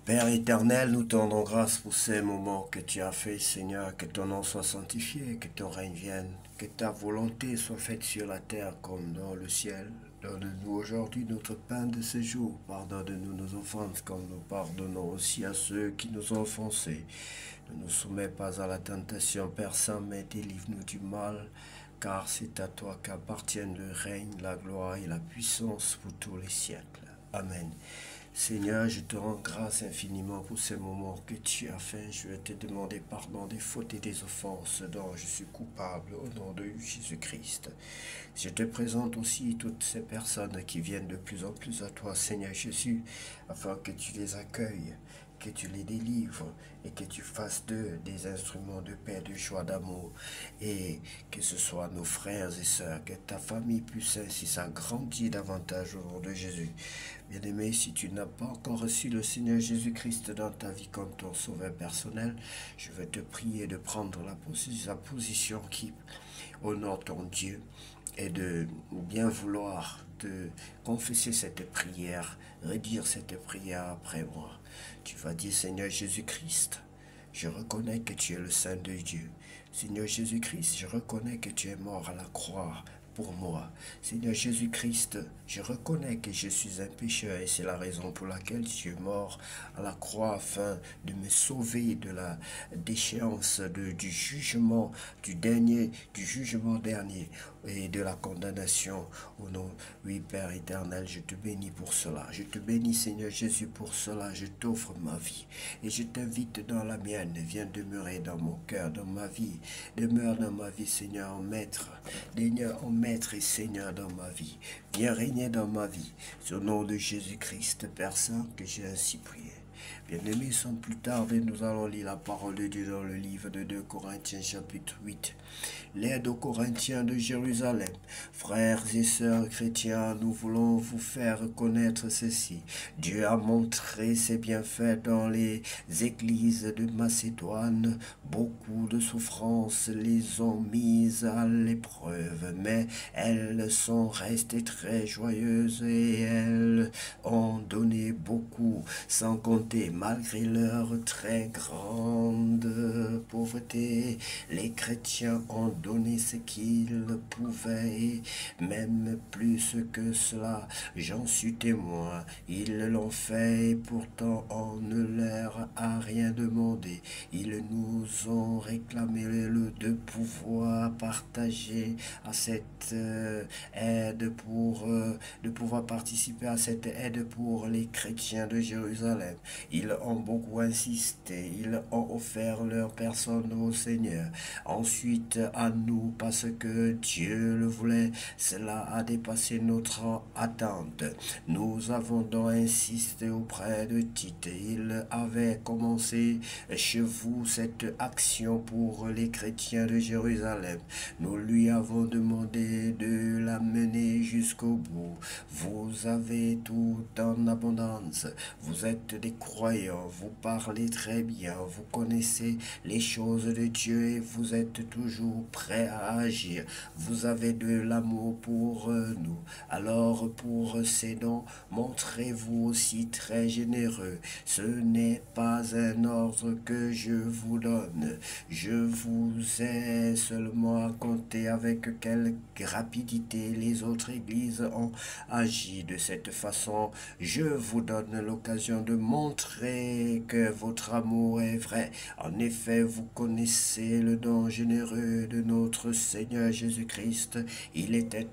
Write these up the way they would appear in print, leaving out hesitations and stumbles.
Père éternel, nous te rendons grâce pour ces moments que tu as fait, Seigneur, que ton nom soit sanctifié, que ton règne vienne, que ta volonté soit faite sur la terre comme dans le ciel. Donne-nous aujourd'hui notre pain de ce jour. Pardonne-nous nos offenses comme nous pardonnons aussi à ceux qui nous ont offensés. Ne nous soumets pas à la tentation, Père Saint, mais délivre-nous du mal, car c'est à toi qu'appartiennent le règne, la gloire et la puissance pour tous les siècles. Amen. Seigneur, je te rends grâce infiniment pour ces moments que tu as fait. Je vais te demander pardon des fautes et des offenses dont je suis coupable au nom de Jésus-Christ. Je te présente aussi toutes ces personnes qui viennent de plus en plus à toi, Seigneur Jésus, afin que tu les accueilles, que tu les délivres et que tu fasses d'eux des instruments de paix, de joie, d'amour, et que ce soit nos frères et sœurs, que ta famille puisse ainsi s'agrandir davantage au nom de Jésus. Bien-aimé, si tu n'as pas encore reçu le Seigneur Jésus-Christ dans ta vie comme ton sauveur personnel, je vais te prier de prendre la position qui honore ton Dieu et de bien vouloir te confesser cette prière, redire cette prière après moi. Tu vas dire, Seigneur Jésus-Christ, je reconnais que tu es le Saint de Dieu. Seigneur Jésus-Christ, je reconnais que tu es mort à la croix pour moi. Seigneur Jésus-Christ, je reconnais que je suis un pécheur et c'est la raison pour laquelle tu es mort à la croix afin de me sauver de la déchéance du jugement du jugement dernier et de la condamnation. Au nom, oui Père éternel, je te bénis pour cela. Je te bénis Seigneur Jésus pour cela. Je t'offre ma vie et je t'invite dans la mienne. Viens demeurer dans mon cœur, dans ma vie. Demeure dans ma vie Seigneur en maître. Seigneur en maître et Seigneur dans ma vie. Viens régner dans ma vie. Au nom de Jésus-Christ, Père Saint, que j'ai ainsi prié. Bien-aimés, sans plus tarder, nous allons lire la parole de Dieu dans le livre de 2 Corinthiens chapitre 8. L'aide aux Corinthiens de Jérusalem. Frères et sœurs chrétiens, nous voulons vous faire connaître ceci. Dieu a montré ses bienfaits dans les églises de Macédoine. Beaucoup de souffrances les ont mises à l'épreuve, mais elles sont restées très joyeuses et elles ont donné beaucoup, sans compter, malgré leur très grande pauvreté. Les chrétiens ont donné ce qu'ils pouvaient, et même plus que cela. J'en suis témoin. Ils l'ont fait et pourtant on ne leur a rien demandé. Ils nous ont réclamé de pouvoir partager à cette aide de pouvoir participer à cette aide pour les chrétiens de Jérusalem. Ils ont beaucoup insisté. Ils ont offert leur personne au Seigneur. Ensuite, à nous, parce que Dieu le voulait, cela a dépassé notre attente. Nous avons donc insisté auprès de Tite. Il avait commencé chez vous cette action pour les chrétiens de Jérusalem. Nous lui avons demandé de la mener jusqu'au bout. Vous avez tout en abondance. Vous êtes des croyants. Vous parlez très bien. Vous connaissez les choses de Dieu et vous êtes toujours prêts à agir. Vous avez de l'amour pour nous. Alors pour ces dons, montrez-vous aussi très généreux. Ce n'est pas un ordre que je vous donne. Je vous ai seulement à compter avec quelle rapidité les autres églises ont agi de cette façon. Je vous donne l'occasion de montrer que votre amour est vrai. En effet, vous connaissez le don généreux de notre Seigneur Jésus-Christ. Il était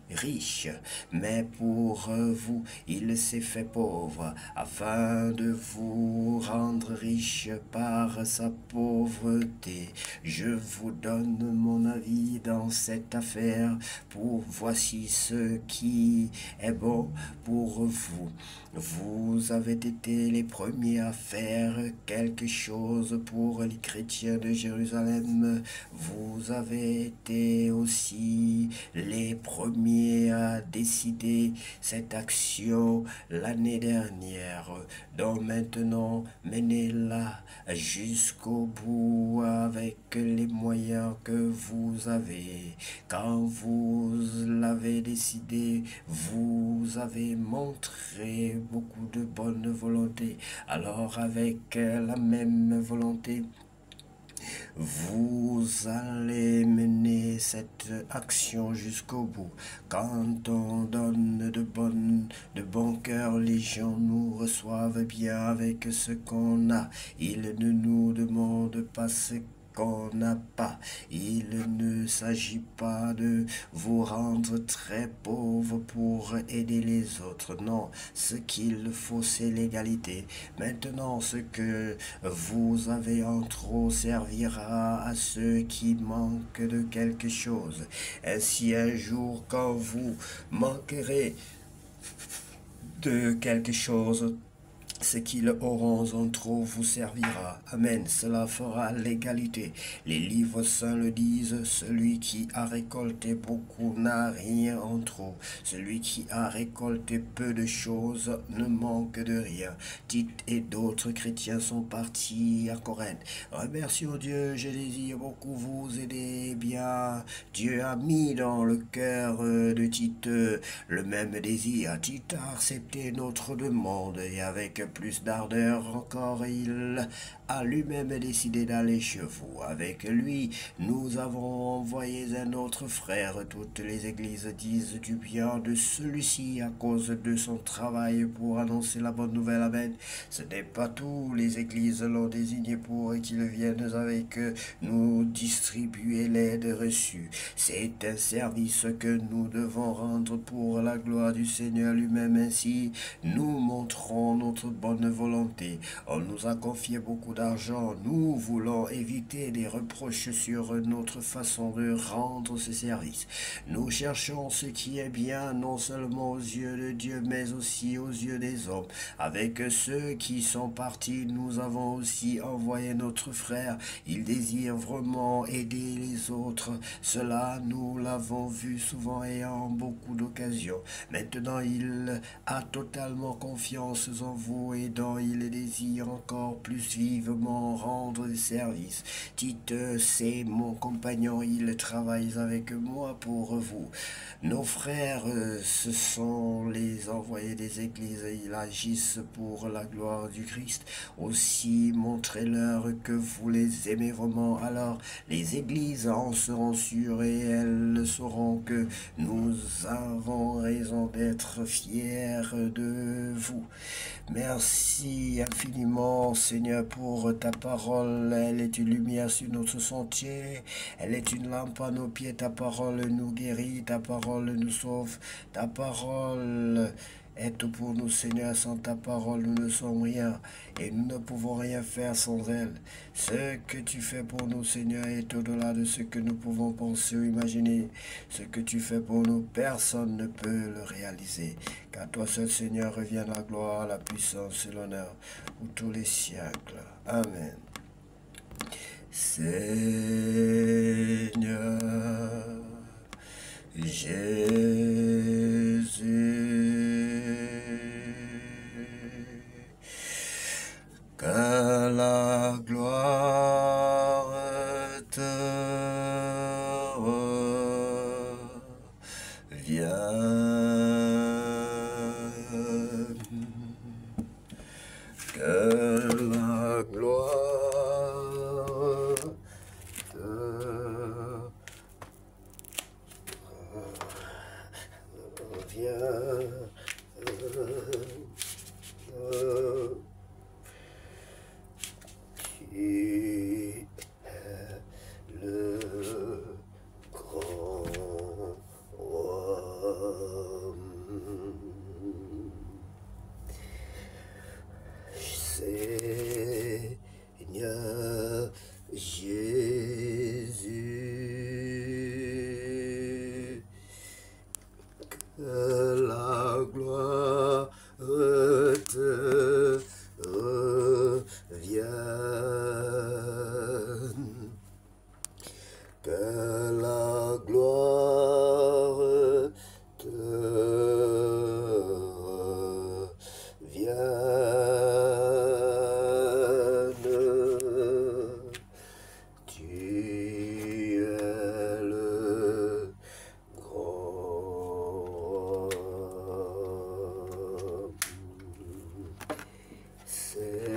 riche, mais pour vous, il s'est fait pauvre, afin de vous rendre riche par sa pauvreté. Je vous donne mon avis dans cette affaire, voici ce qui est bon pour vous. Vous avez été les premiers à faire quelque chose pour les chrétiens de Jérusalem. Vous avez été aussi les premiers dernier a décidé cette action l'année dernière. Donc maintenant, menez-la jusqu'au bout avec les moyens que vous avez. Quand vous l'avez décidé, vous avez montré beaucoup de bonne volonté. Alors avec la même volonté, vous allez mener cette action jusqu'au bout. Quand on donne de bon cœur, les gens nous reçoivent bien avec ce qu'on a. Ils ne nous demandent pas ce qu'on n'a pas. Il ne s'agit pas de vous rendre très pauvre pour aider les autres. Non, ce qu'il faut, c'est l'égalité. Maintenant, ce que vous avez en trop servira à ceux qui manquent de quelque chose. Ainsi, un jour, quand vous manquerez de quelque chose, ce qu'ils auront en trop vous servira. Amen. Cela fera l'égalité. Les livres saints le disent, celui qui a récolté beaucoup n'a rien en trop. Celui qui a récolté peu de choses ne manque de rien. Tite et d'autres chrétiens sont partis à Corinthe. Remercions Dieu, je désire beaucoup vous aider. Bien, Dieu a mis dans le cœur de Tite le même désir. Tite a accepté notre demande et avec plus d'ardeur encore, il a lui-même décidé d'aller chez vous. Avec lui, nous avons envoyé un autre frère. Toutes les églises disent du bien de celui-ci à cause de son travail pour annoncer la bonne nouvelle. Amen. Ce n'est pas tout. Les églises l'ont désigné pour qu'il vienne avec nous distribuer l'aide reçue. C'est un service que nous devons rendre pour la gloire du Seigneur lui-même. Ainsi, nous montrons notre bonne volonté. On nous a confié beaucoup d'argent. Nous voulons éviter des reproches sur notre façon de rendre ce service. Nous cherchons ce qui est bien, non seulement aux yeux de Dieu, mais aussi aux yeux des hommes. Avec ceux qui sont partis, nous avons aussi envoyé notre frère. Il désire vraiment aider les autres. Cela, nous l'avons vu souvent et en beaucoup d'occasions. Maintenant, il a totalement confiance en vous et dont il désire encore plus vivement rendre des services. Tite, c'est mon compagnon, il travaille avec moi pour vous. Nos frères, ce sont les envoyés des églises, ils agissent pour la gloire du Christ. Aussi, montrez-leur que vous les aimez vraiment. Alors, les églises en seront sûres et elles sauront que nous avons raison d'être fiers de vous. Merci infiniment, Seigneur, pour ta parole. Elle est une lumière sur notre sentier. Elle est une lampe à nos pieds. Ta parole nous guérit. Ta parole nous sauve. Ta parole est tout pour nous, Seigneur. Sans ta parole, nous ne sommes rien et nous ne pouvons rien faire sans elle. Ce que tu fais pour nous, Seigneur, est au-delà de ce que nous pouvons penser ou imaginer. Ce que tu fais pour nous, personne ne peut le réaliser. Car toi seul, Seigneur, revient la gloire, la puissance et l'honneur pour tous les siècles. Amen. Seigneur Jésus, que la gloire te revienne, que la gloire te revienne. Qui est le grand roi? Seigneur Jésus, que la gloire te revienne, que la gloire C'est